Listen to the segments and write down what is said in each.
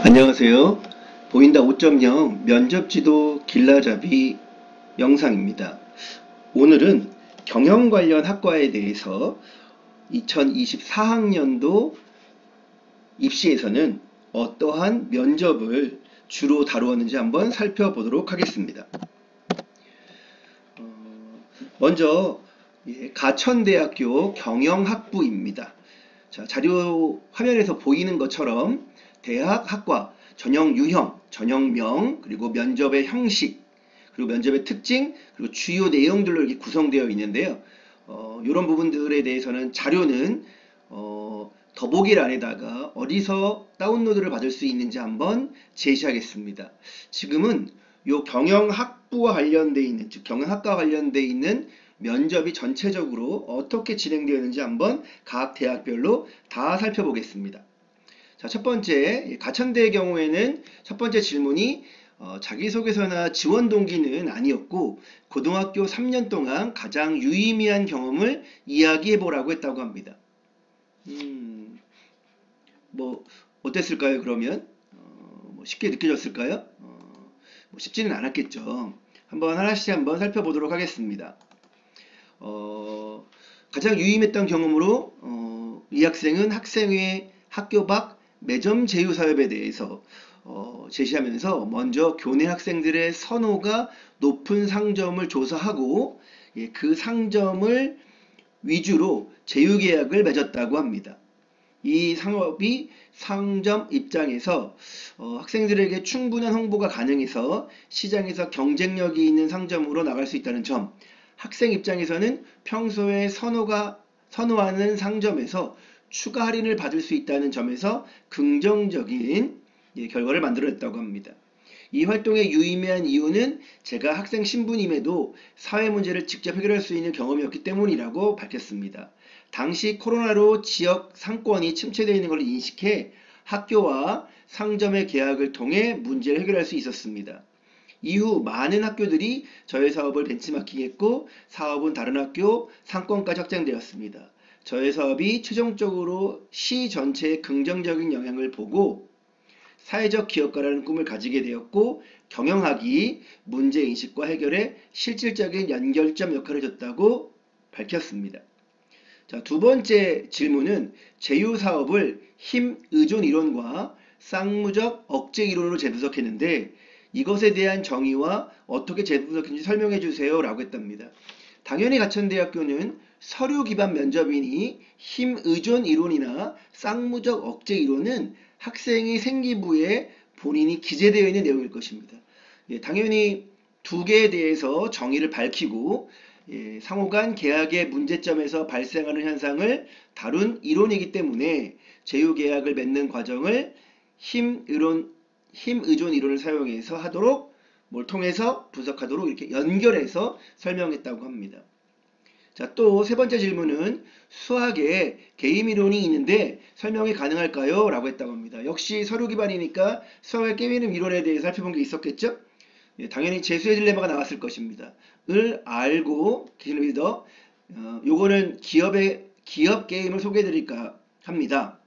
안녕하세요. 보인다 5.0 면접지도 길라잡이 영상입니다. 오늘은 경영 관련 학과에 대해서 2024학년도 입시에서는 어떠한 면접을 주로 다루었는지 한번 살펴보도록 하겠습니다. 먼저 가천대학교 경영학부입니다. 자, 자료 화면에서 보이는 것처럼 대학, 학과, 전형 유형, 전형명, 그리고 면접의 형식, 그리고 면접의 특징, 그리고 주요 내용들로 이렇게 구성되어 있는데요. 이런 부분들에 대해서는 자료는 더보기란에다가 어디서 다운로드를 받을 수 있는지 한번 제시하겠습니다. 지금은 요 경영학부와 관련되어 있는, 즉 경영학과 관련되어 있는 면접이 전체적으로 어떻게 진행되어 있는지 한번 각 대학별로 다 살펴보겠습니다. 자, 첫 번째, 가천대의 경우에는 첫 번째 질문이 자기소개서나 지원 동기는 아니었고 고등학교 3년 동안 가장 유의미한 경험을 이야기해보라고 했다고 합니다. 뭐 어땠을까요? 그러면 뭐 쉽게 느껴졌을까요? 뭐 쉽지는 않았겠죠. 한번 하나씩 한번 살펴보도록 하겠습니다. 가장 유의미했던 경험으로 이 학생은 학생회 학교 밖 매점 제휴 사업에 대해서 제시하면서 먼저 교내 학생들의 선호가 높은 상점을 조사하고 그 상점을 위주로 제휴 계약을 맺었다고 합니다. 이 상업이 상점 입장에서 학생들에게 충분한 홍보가 가능해서 시장에서 경쟁력이 있는 상점으로 나갈 수 있다는 점, 학생 입장에서는 평소에 선호하는 상점에서 추가 할인을 받을 수 있다는 점에서 긍정적인 결과를 만들어냈다고 합니다. 이 활동의 유의미한 이유는 제가 학생 신분임에도 사회 문제를 직접 해결할 수 있는 경험이었기 때문이라고 밝혔습니다. 당시 코로나로 지역 상권이 침체되어 있는 것을 인식해 학교와 상점의 계약을 통해 문제를 해결할 수 있었습니다. 이후 많은 학교들이 저희 사업을 벤치마킹했고 사업은 다른 학교 상권까지 확장되었습니다. 저희 사업이 최종적으로 시 전체에 긍정적인 영향을 보고 사회적 기업가라는 꿈을 가지게 되었고 경영학이 문제인식과 해결에 실질적인 연결점 역할을 줬다고 밝혔습니다. 자, 두 번째 질문은 제휴사업을 힘의존 이론과 쌍무적 억제 이론으로 재분석했는데 이것에 대한 정의와 어떻게 재분석했는지 설명해 주세요 라고 했답니다. 당연히 가천대학교는 서류 기반 면접이니 힘의존 이론이나 쌍무적 억제 이론은 학생의 생기부에 본인이 기재되어 있는 내용일 것입니다. 당연히 두 개에 대해서 정의를 밝히고 상호간 계약의 문제점에서 발생하는 현상을 다룬 이론이기 때문에 제휴계약을 맺는 과정을 힘의존 이론을 사용해서 하도록 뭘 통해서 분석하도록 이렇게 연결해서 설명했다고 합니다. 자, 또 세 번째 질문은 수학에 게임 이론이 있는데 설명이 가능할까요? 라고 했다고 합니다. 역시 서류 기반이니까 수학의 게임 이론에 대해 살펴본 게 있었겠죠? 당연히 재수의 딜레마가 나왔을 것입니다. 을 알고 기술 리더 요거는 기업 게임을 소개해 드릴까 합니다.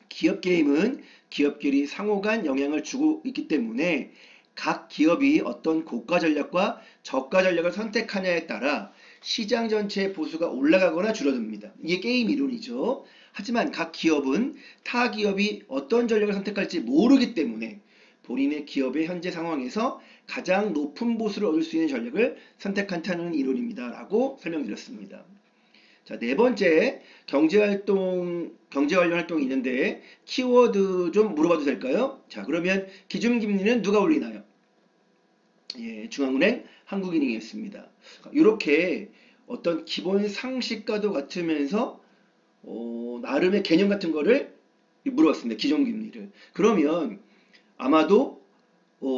기업 게임은 기업끼리 상호간 영향을 주고 있기 때문에 각 기업이 어떤 고가 전략과 저가 전략을 선택하냐에 따라 시장 전체의 보수가 올라가거나 줄어듭니다. 이게 게임 이론이죠. 하지만 각 기업은 타 기업이 어떤 전략을 선택할지 모르기 때문에 본인의 기업의 현재 상황에서 가장 높은 보수를 얻을 수 있는 전략을 선택한다는 이론입니다. 라고 설명드렸습니다. 자, 네 번째, 경제 관련 활동이 있는데 키워드 좀 물어봐도 될까요? 자, 그러면 기준금리는 누가 올리나요? 중앙은행, 한국은행이었습니다. 이렇게 어떤 기본 상식과도 같으면서 나름의 개념 같은 거를 물어봤습니다. 기존금리를. 그러면 아마도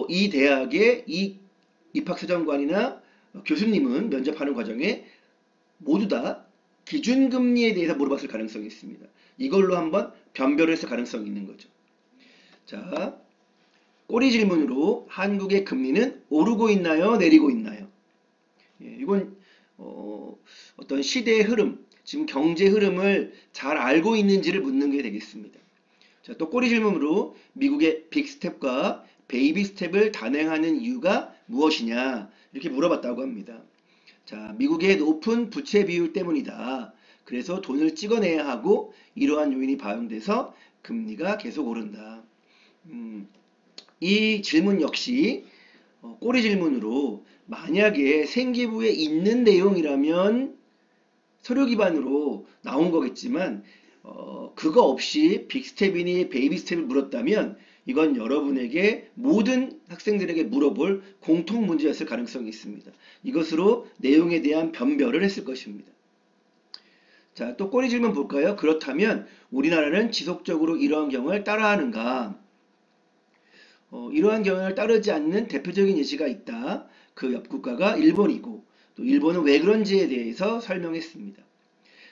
이 대학의 이 입학사정관이나 교수님은 면접하는 과정에 모두 다 기준금리에 대해서 물어봤을 가능성이 있습니다. 이걸로 한번 변별을 했을 가능성이 있는 거죠. 자, 꼬리 질문으로 한국의 금리는 오르고 있나요? 내리고 있나요? 이건 어떤 시대의 흐름, 지금 경제 흐름을 잘 알고 있는지를 묻는 게 되겠습니다. 자, 또 꼬리 질문으로 미국의 빅스텝과 베이비스텝을 단행하는 이유가 무엇이냐 이렇게 물어봤다고 합니다. 자, 미국의 높은 부채 비율 때문이다. 그래서 돈을 찍어내야 하고 이러한 요인이 반영돼서 금리가 계속 오른다. 이 질문 역시 꼬리 질문으로 만약에 생기부에 있는 내용이라면 서류 기반으로 나온 거겠지만 그거 없이 빅스텝이니 베이비스텝을 물었다면 이건 여러분에게 모든 학생들에게 물어볼 공통 문제였을 가능성이 있습니다. 이것으로 내용에 대한 변별을 했을 것입니다. 자, 또 꼬리 질문 볼까요? 그렇다면 우리나라는 지속적으로 이러한 경우를 따라하는가? 이러한 경향을 따르지 않는 대표적인 예시가 있다. 그 옆 국가가 일본이고 또 일본은 왜 그런지에 대해서 설명했습니다.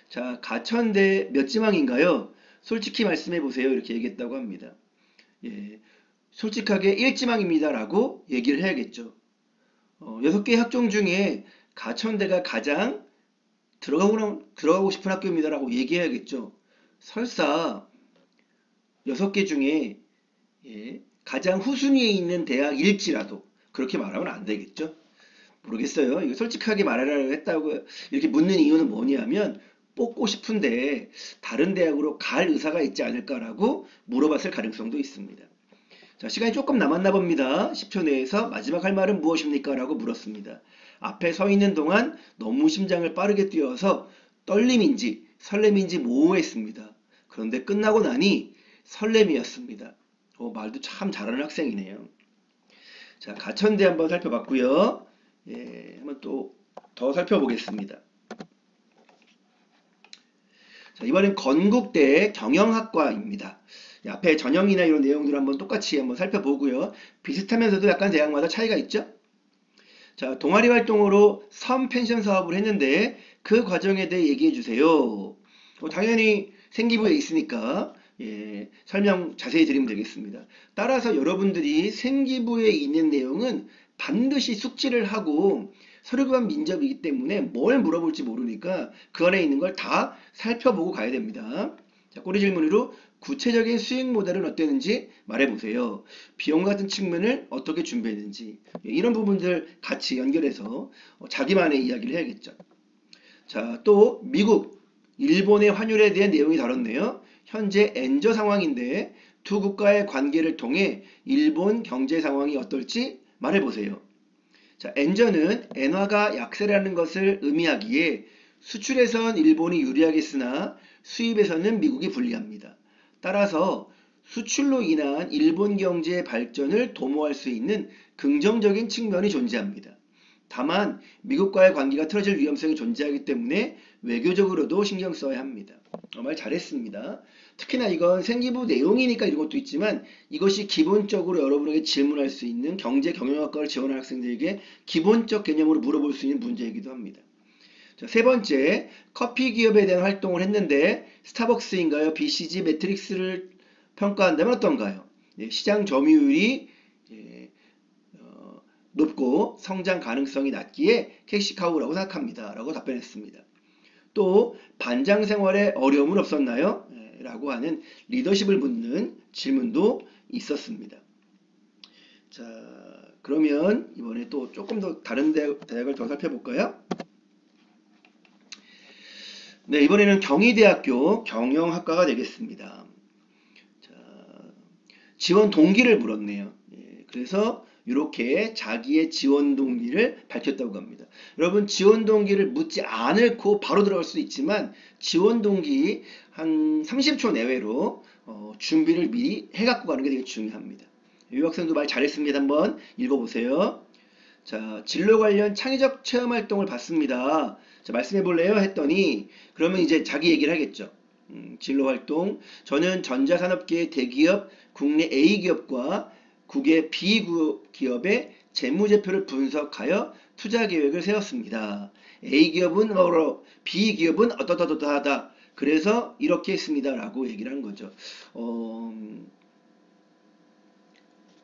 자, 가천대 몇 지망인가요? 솔직히 말씀해 보세요. 이렇게 얘기했다고 합니다. 예, 솔직하게 1지망입니다 라고 얘기를 해야겠죠. 6개 학종 중에 가천대가 가장 들어가고 싶은 학교입니다 라고 얘기해야겠죠. 설사 6개 중에 가장 후순위에 있는 대학일지라도 그렇게 말하면 안 되겠죠. 모르겠어요. 이거 솔직하게 말하라고 했다고 이렇게 묻는 이유는 뭐냐면 뽑고 싶은데 다른 대학으로 갈 의사가 있지 않을까라고 물어봤을 가능성도 있습니다. 자, 시간이 조금 남았나 봅니다. 10초 내에서 마지막 할 말은 무엇입니까? 라고 물었습니다. 앞에 서 있는 동안 너무 심장을 빠르게 뛰어서 떨림인지 설렘인지 모호했습니다. 그런데 끝나고 나니 설렘이었습니다. 말도 참 잘하는 학생이네요. 자, 가천대 한번 살펴봤고요. 한번 또 더 살펴보겠습니다. 자, 이번엔 건국대 경영학과입니다. 앞에 전형이나 이런 내용들을 한번 똑같이 한번 살펴보고요. 비슷하면서도 약간 대학마다 차이가 있죠? 자, 동아리 활동으로 섬 펜션 사업을 했는데 그 과정에 대해 얘기해 주세요. 당연히 생기부에 있으니까 설명 자세히 드리면 되겠습니다. 따라서 여러분들이 생기부에 있는 내용은 반드시 숙지를 하고 서류기반 민접이기 때문에 뭘 물어볼지 모르니까 그 안에 있는 걸 다 살펴보고 가야 됩니다. 자, 꼬리 질문으로 구체적인 수익 모델은 어땠는지 말해보세요. 비용 같은 측면을 어떻게 준비했는지 이런 부분들 같이 연결해서 자기만의 이야기를 해야겠죠. 자, 또 미국, 일본의 환율에 대한 내용이 다뤘네요. 현재 엔저 상황인데 두 국가의 관계를 통해 일본 경제 상황이 어떨지 말해보세요. 자, 엔저는 엔화가 약세라는 것을 의미하기에 수출에선 일본이 유리하겠으나 수입에서는 미국이 불리합니다. 따라서 수출로 인한 일본 경제의 발전을 도모할 수 있는 긍정적인 측면이 존재합니다. 다만 미국과의 관계가 틀어질 위험성이 존재하기 때문에 외교적으로도 신경 써야 합니다. 말 잘했습니다. 특히나 이건 생기부 내용이니까 이런 것도 있지만 이것이 기본적으로 여러분에게 질문할 수 있는 경제 경영학과를 지원할 학생들에게 기본적 개념으로 물어볼 수 있는 문제이기도 합니다. 자, 세 번째, 커피 기업에 대한 활동을 했는데 스타벅스인가요? BCG 매트릭스를 평가한다면 어떤가요? 시장 점유율이 높고 성장 가능성이 낮기에 캐시카우라고 생각합니다. 라고 답변했습니다. 또 반장 생활에 어려움은 없었나요? 라고 하는 리더십을 묻는 질문도 있었습니다. 자, 그러면 이번에 또 조금 더 다른 대학을 더 살펴볼까요? 네, 이번에는 경희대학교 경영학과가 되겠습니다. 자, 지원 동기를 물었네요. 그래서 이렇게 자기의 지원 동기를 밝혔다고 합니다. 여러분, 지원 동기를 묻지 않고 바로 들어갈 수도 있지만 지원 동기 한 30초 내외로 준비를 미리 해갖고 가는 게 되게 중요합니다. 이 학생도 말 잘했습니다. 한번 읽어보세요. 자, 진로 관련 창의적 체험 활동을 봤습니다. 자, 말씀해 볼래요? 했더니 그러면 이제 자기 얘기를 하겠죠. 진로 활동. 저는 전자산업계의 대기업, 국내 A기업과 국외 B기업의 재무제표를 분석하여 투자 계획을 세웠습니다. A기업은 뭐로, B기업은 어떠하다. 그래서 이렇게 했습니다. 라고 얘기를 한 거죠.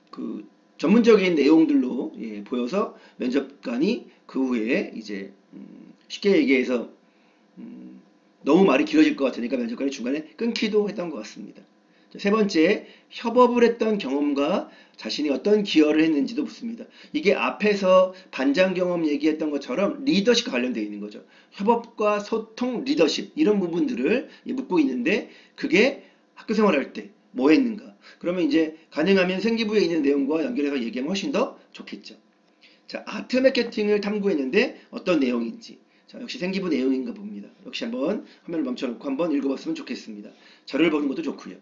그 전문적인 내용들로 보여서 면접관이 그 후에 이제 쉽게 얘기해서 너무 말이 길어질 것 같으니까 면접관이 중간에 끊기도 했던 것 같습니다. 세 번째, 협업을 했던 경험과 자신이 어떤 기여를 했는지도 묻습니다. 이게 앞에서 반장 경험 얘기했던 것처럼 리더십과 관련되어 있는 거죠. 협업과 소통, 리더십 이런 부분들을 묻고 있는데 그게 학교 생활할 때 뭐 했는가? 그러면 이제 가능하면 생기부에 있는 내용과 연결해서 얘기하면 훨씬 더 좋겠죠. 자, 아트 마케팅을 탐구했는데 어떤 내용인지. 자, 역시 생기부 내용인가 봅니다. 역시 한번 화면을 멈춰놓고 한번 읽어봤으면 좋겠습니다. 자료를 보는 것도 좋고요.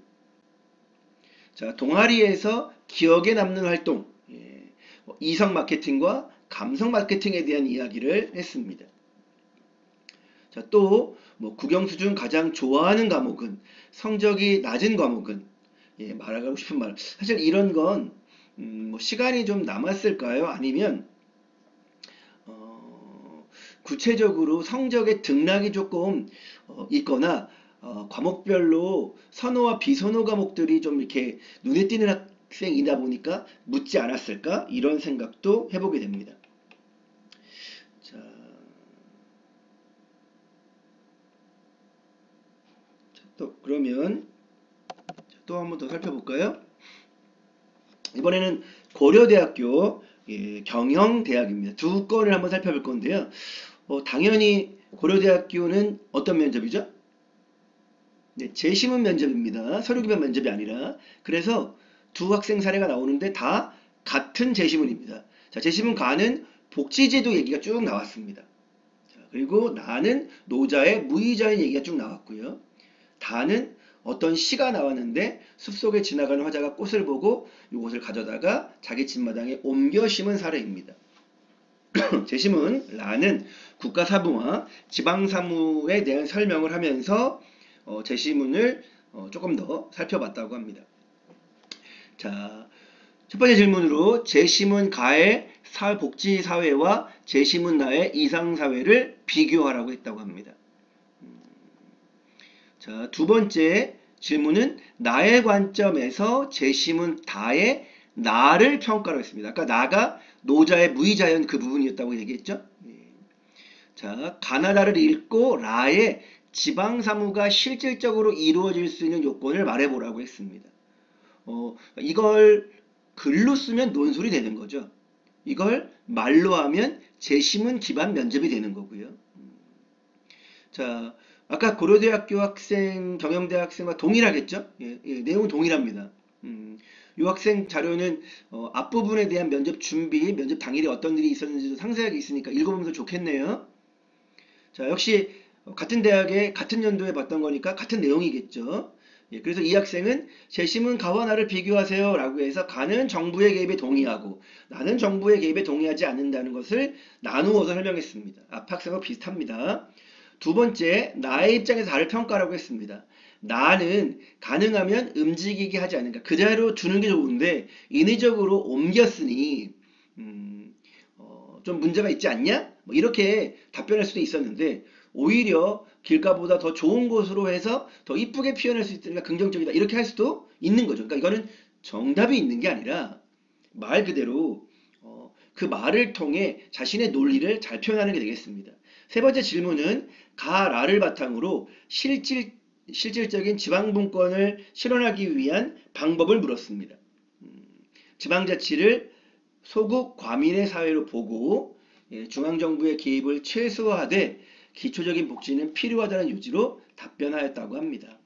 자, 동아리에서 기억에 남는 활동, 이성 마케팅과 감성 마케팅에 대한 이야기를 했습니다. 자, 또 국영수 중 가장 좋아하는 과목은, 성적이 낮은 과목은, 말하고 싶은 말, 사실 이런 건 시간이 좀 남았을까요? 아니면 구체적으로 성적의 등락이 조금 있거나 과목별로 선호와 비선호 과목들이 좀 이렇게 눈에 띄는 학생이다 보니까 묻지 않았을까? 이런 생각도 해보게 됩니다. 자, 또 그러면 또 한 번 더 살펴볼까요? 이번에는 고려대학교 경영대학입니다. 두 건을 한번 살펴볼 건데요. 당연히 고려대학교는 어떤 면접이죠? 네, 재심은 면접입니다. 서류 기반 면접이 아니라. 그래서 두 학생 사례가 나오는데 다 같은 재심문입니다. 자, 재심문 가는 복지제도 얘기가 쭉 나왔습니다. 자, 그리고 나는 노자의 무의자인 얘기가 쭉 나왔고요. 다는 어떤 시가 나왔는데 숲속에 지나가는 화자가 꽃을 보고 이것을 가져다가 자기 집마당에 옮겨 심은 사례입니다. 재심은 라는 국가사무와 지방사무에 대한 설명을 하면서 재심문을 조금 더 살펴봤다고 합니다. 자, 첫 번째 질문으로 재심은 가의 사회복지사회와 재심은 나의 이상사회를 비교하라고 했다고 합니다. 자, 두 번째 질문은 나의 관점에서 재심은 다의 나를 평가로 했습니다. 아까 나가 노자의 무의자연 그 부분이었다고 얘기했죠. 자, 가나다를 읽고 라의 지방사무가 실질적으로 이루어질 수 있는 요건을 말해보라고 했습니다. 이걸 글로 쓰면 논술이 되는 거죠. 이걸 말로 하면 재심은 기반 면접이 되는 거고요. 자, 아까 고려대학교 학생, 경영대 학생과 동일하겠죠? 내용은 동일합니다. 이 학생 자료는 앞부분에 대한 면접 준비, 면접 당일에 어떤 일이 있었는지도 상세하게 있으니까 읽어보면 더 좋겠네요. 자, 역시 같은 대학에 같은 연도에 봤던 거니까 같은 내용이겠죠. 그래서 이 학생은 재심은 가와 나를 비교하세요 라고 해서 가는 정부의 개입에 동의하고 나는 정부의 개입에 동의하지 않는다는 것을 나누어서 설명했습니다. 앞 학생과 비슷합니다. 두 번째, 나의 입장에서 나를 평가라고 했습니다. 나는 가능하면 움직이게 하지 않는가. 그대로 두는 게 좋은데 인위적으로 옮겼으니 좀 문제가 있지 않냐? 뭐 이렇게 답변할 수도 있었는데 오히려 길가보다 더 좋은 곳으로 해서 더 이쁘게 표현할 수 있으니까 긍정적이다. 이렇게 할 수도 있는 거죠. 그러니까 이거는 정답이 있는 게 아니라 말 그대로 그 말을 통해 자신의 논리를 잘 표현하는 게 되겠습니다. 세 번째 질문은 가라를 바탕으로 실질적인 지방분권을 실현하기 위한 방법을 물었습니다. 지방자치를 소국 과민의 사회로 보고 중앙정부의 개입을 최소화하되 기초적인 복지는 필요하다는 요지로 답변하였다고 합니다.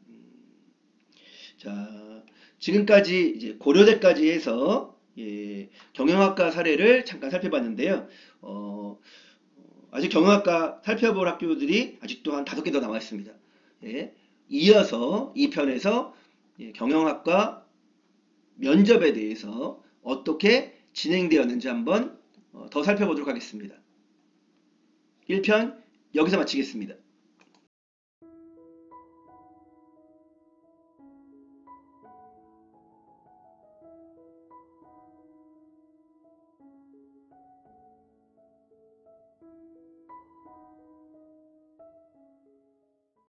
자, 지금까지 이제 고려대까지 해서 경영학과 사례를 잠깐 살펴봤는데요. 아직 경영학과 살펴볼 학교들이 아직도 한 5개 더 남아 있습니다. 이어서 이 편에서 경영학과 면접에 대해서 어떻게 진행되었는지 한번 더 살펴보도록 하겠습니다. 1편 여기서 마치겠습니다.